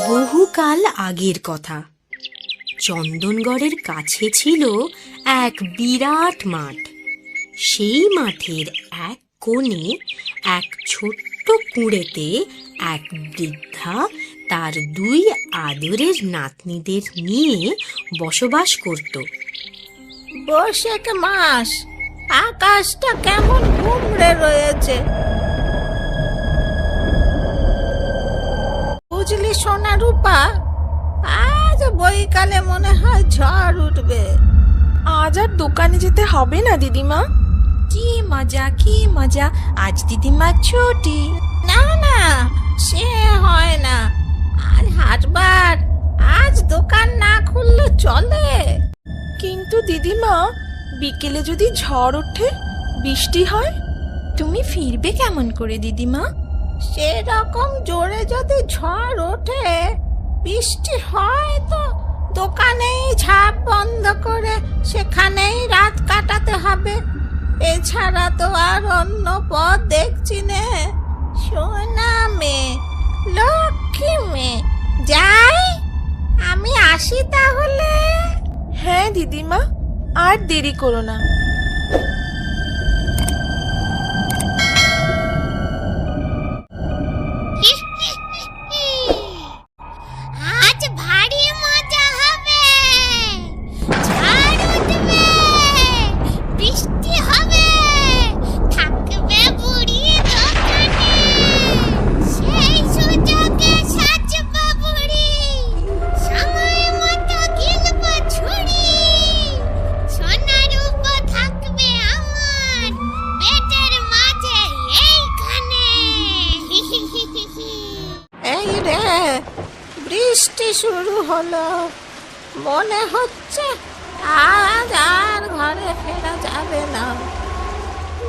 বহুকাল আগের কথা। চন্দনগড়ের কাছে ছিল এক বিরাট মাঠ। সেই মাঠের এক কোণে এক ছোট্ট কুঁড়েতে এক বৃদ্ধা তার দুই আদরের নাতনিদের নিয়ে বসবাস করত। বৈশাখ মাস, আকাশটা কেমন ঘুমড়ে রয়েছে। বুঝলি সোনা রূপা, আজ বৈকালে মনে হয় ঝড় উঠবে। আজ আর দোকানে যেতে হবে না দিদিমা। কি মজা কি মজা, আজ দিদিমা ছুটি। না না, সে হয় না, আজ হাটবার, আজ দোকান না খুললে চলে। কিন্তু দিদিমা, বিকেলে যদি ঝড় ওঠে, বৃষ্টি হয়? তুমি ফিরবে কেমন করে দিদিমা? সেরকম জোরে যদি ঝড় ওঠে, বৃষ্টি হয়, তো দোকানেই ঝাঁপ বন্ধ করে সেখানেই রাত কাটাতে হবে। এছাড়া তো আর অন্য পথ দেখছি নে। সোনা মেয়ে, লক্ষ্মী মেয়ে, যাই, আমি আসি তাহলে। হ্যাঁ দিদিমা, আর দেরি করো না। আজ ভারী মজা হবে, ঝড় উঠবে, বৃষ্টি হবে, থাকবে বুড়ি দোকানে, সেই সুযোগে সাজবো বুড়ি, সময় মতো গিলবো ছুরি, সোনা রূপো থাকবে আমার পেটের মাঝে এইখানে। এই রে, বৃষ্টি শুরু হলো, মনে হচ্ছে আজ আর ঘরে ফেরা যাবে না।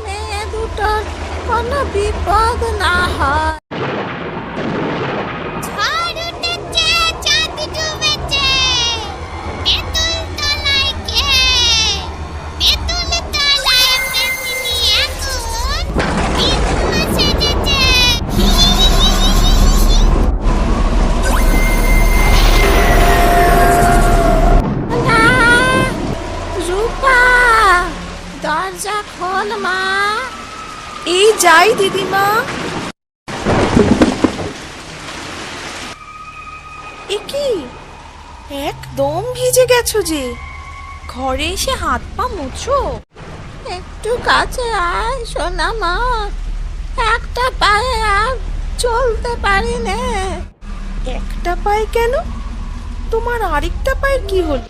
মেয়ে দুটোর কোনো বিপদ না হয়। ঝড় উঠেছে, চাঁদ ডুবেছে, তেঁতুল তলায় কে? তেঁতুল তলায় পেতনি এখন বিধবা সেজেছে। না, রূপা, দরজা খোল মা। এই যাই দিদিমা। এ কি, একদম ভিজে গেছো যে, ঘরে এসে হাত পা মুছো। একটু কাছে আয় সোনা মা, একটা পায়ে আর চলতে পারি নে। একটা পায়ে কেন? তোমার আরেকটা পায়ে কি হলো?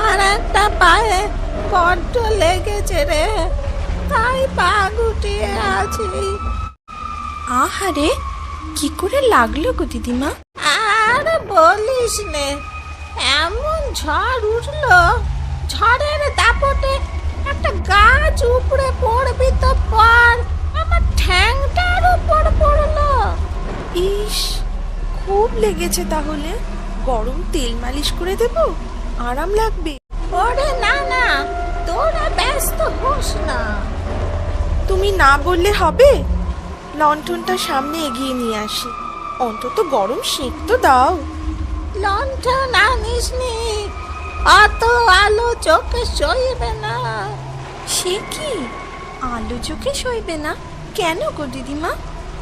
আর একটা পায়ে বড্ড লেগেছে রে, তাই পা গুটিয়ে আছি। আহারে, কি করে লাগলো গো দিদিমা? আর বলিস নে, এমন ঝড় উঠলো, ঝড়ের দাপটে একটা গাছ উপড়ে পড়বি তো পর, আমার ঠ্যাংটার উপর পড়লো। ইস, খুব লেগেছে তাহলে। গরম তেল মালিশ করে দেব, আরাম লাগবে। ওরে না না, তোরা ব্যস্ত হোস না। তুমি না বললে হবে? লণ্ঠনটা সামনে এগিয়ে নিয়ে আসি, অন্তত গরম সেঁক তো দাও। লণ্ঠন আনিস নি, অত আলো চোখে সইবে না। সে কি, আলো চোখে সইবে না কেন গো দিদিমা?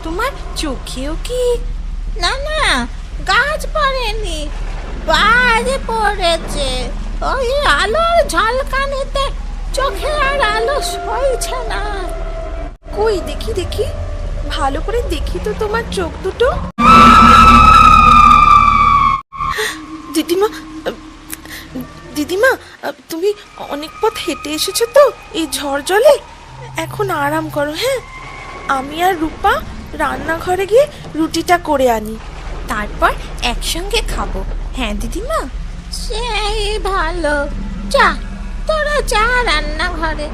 তোমার চোখেও কি? না না, গাছ পড়েনি, বাজে পড়েছে। ওই আলোর ঝলকানিতে চোখে আর আলো সইছে না। কই দেখি দেখি, ভালো করে দেখি তো তোমার চোখ দুটো। দিদিমা, দিদিমা, তুমি অনেক পথ হেঁটে এসেছো তো এই ঝড় জলে। এখন আরাম করো, হ্যাঁ? আমি আর রূপা রান্নাঘরে গিয়ে রুটিটা করে আনি, তারপর একসঙ্গে খাবো। হ্যাঁ দিদিমা। সেই ভালো, যা তোরা যা রান্নাঘরে।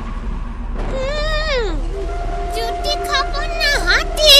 রুটি খাবো না হাতে।